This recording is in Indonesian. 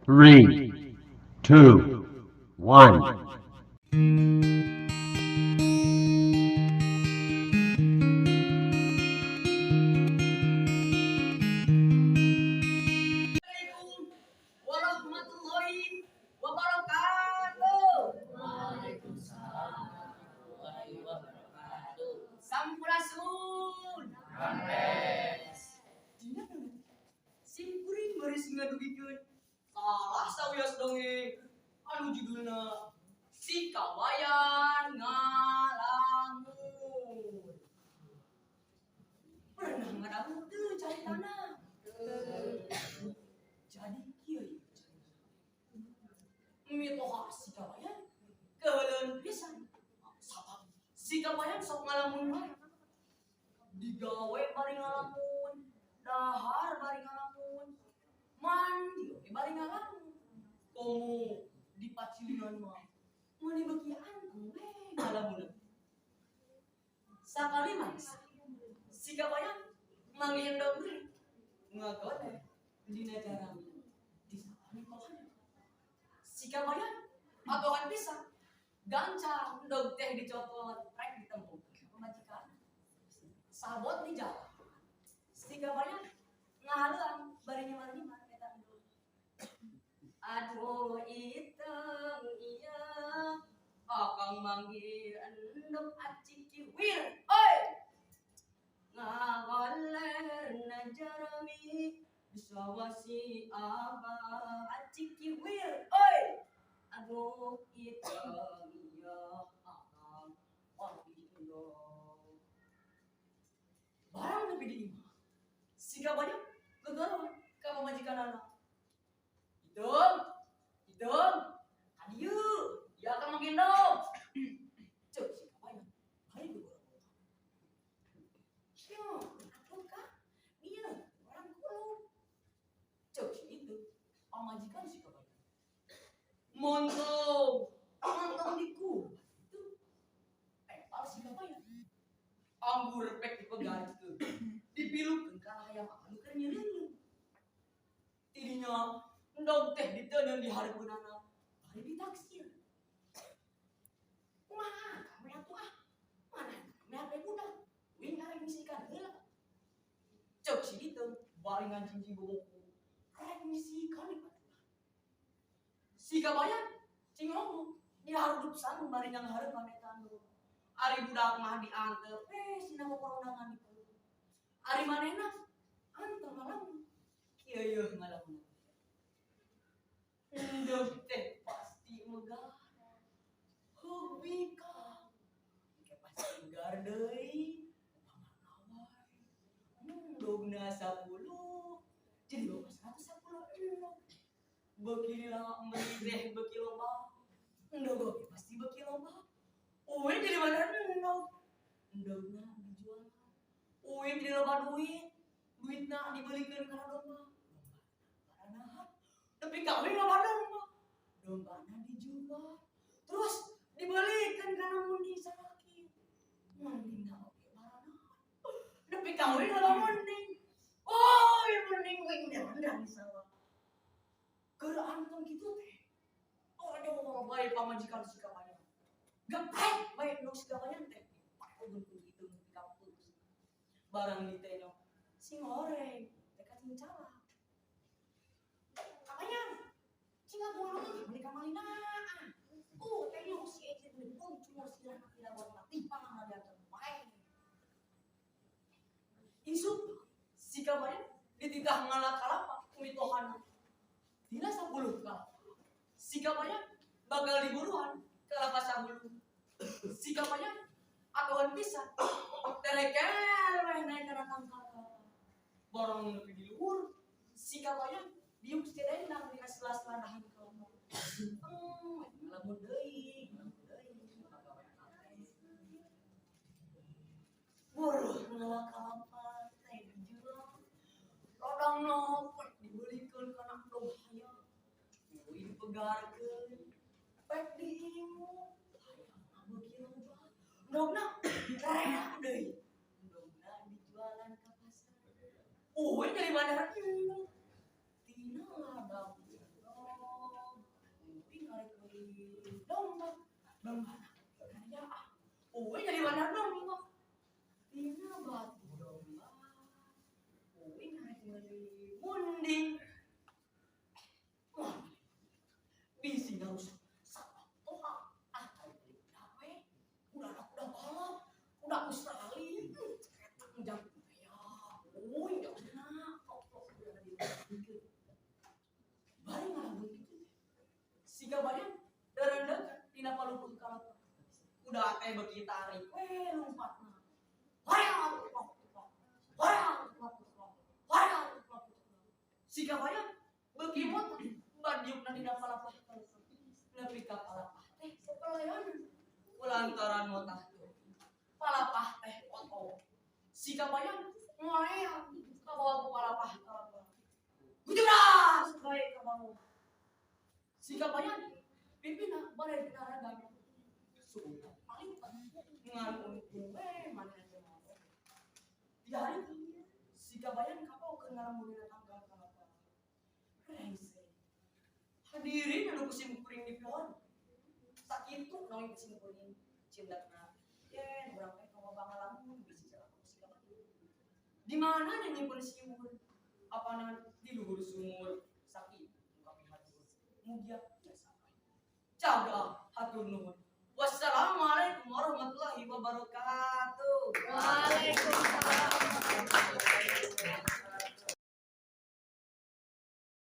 Three, two, one. Assalamualaikum warahmatullahi wabarakatuh. Sampurasun. Dina simkuring baris ngadugikeun. Salah sawias dongeng. Anu judulna Si Kawayan Ngalamun. Pernah ngadamu teu caritana? Jadi kieu mitoha si kawayan keuleun pisan. Sabab si kawayan sok ngalamun wae. Digawe bari ngalamun, dahar bari ngalamun, mandi oge bari ngalamun. Komo di pacilingan mah meuni begian we ngalamun. Sakali mangsa si kawayan manggendong deui ngagone dina jarang di sakali pohon. Si kawayan agohan pisan gancang ndog teh dicopot rek ditembung pamajikan. Sabot di jalan. Si kawayan ngahalang bari nyemar-nyemar eta ndog. Aduh iteng iya akang manggil endog acik kiwir. Oi! Ngagoler na jarami disawasi abah acik kiwir. Oi! Aduh iteng iya akang manggil endog. Barang nepi di imah. Si kawayan gegaroan ka pamajikanana. Idong, adieu, ya akan menggendong. Cek si kawayan, hari gegaroan. Yo, atuh kak, iya, orang kulo. Cek si itu, pamajikan si kawayan. Montong diku. Itu, pepal si kawayan. Anggur pek dipegarikeun. Dipilukeun ka hayam anu keur nyeureun. Tidinya endog teh diteuneuh di hareupeunana bari ditaksir. Kumaha kami atuh ah? Mana kami ape budak? Wing arek misikan heula. Cek si ditu bari ngancing boboku. Arek misikan atuh. Si kabayan cing ngomong diharup sang bari nyang hareupan eta anu. Ari budak mah diantep sina koronangan itu. Ari manehna anteng malam. Kieu ngalamun. Endog teh pasti megah. Hobi ka. Ke pasti megar deui. Pamangawai. Endogna 10. Jadi bawa 110 endog. Beuki lila meuli beuki lomba. Endog oge pasti beuki lomba. Uwe jadi mana endog. Endogna dijual. Uwe jadi loba duit. Duitna dibelikeun kana domba. Domba tapi kawin loba domba. Dombana dijual. Terus dibelikan kana mundi salaki. Mundina oge barana. Tapi kawin loba munding. Oh, yang mending wing dan sawah. Keur anteng kitu teh. Aduh, bae pamajikan si kawayan. Geprek bae nu si kawayan teh. Pakeun kitu di kampus. Barang diteno sing goreng teh ka cing calak. Kawayan Singa bolong beli kamalinaan. Tehnya si Ece pun cuma silang tidak buat mati pang ada terbaik. Isuk si kawayan dititah ngalah kalapa kumitohan. Dina 10 ka. Si kawayan bakal diburuan kalapa 10. Si kawayan agoan pisan. Terekel weh naik kana tangkal. Borong nepi di luhur. Si kawayan diuk sedendang dina sela-sela dahan kelompok. Ngalamun deui. Buruh ngalah kalapa teh dijual. Rodang nopet dibelikeun kana endog hayam. Deui dipegarkeun. Pek diimu. Hayam beuki loba. Endogna reak deui. Endogna dijualan ka pasar. Uwe dari bandara endog. Tina ladang. domba. Domba. Kaya jadi mana domba? Tina batu domba. Narik ngeri munding. Wah, bisi harus sama toha. Dawe, udah balap, udah Australia. Jam ya, jangan. Bari ngalamun gitu. Siga badan derendeuk tina palumpuk kalap. Udah teh beuki tarik lompatna. Hayang. Siga badan beuki mot badiukna dina palapah. Nepi ka palapah teh sepeleon. Kulantaran motah teh. Palapah teh oto. Siga badan ngoleang ka bawah ku palapah. Gujuras bae ka bawah. Siga badan pipina bare pinaragan. Sudah paling ngan untung mana teh. Tiga hari siga badan kapau ke ngalamun tanggal kalapa. Rese. Hadirin anu kusim kuring di pohon. Sakitu naon kusim kuring cindakna. Yen urang teh kawa bangalamun bisi jalan siga badan. Di mana nya nyimpen siur? Apana di luhur sumur sakit kami hatur. Mugia jasa. Jaga hatur nuhun. Wassalamualaikum warahmatullahi wabarakatuh. Waalaikumsalam.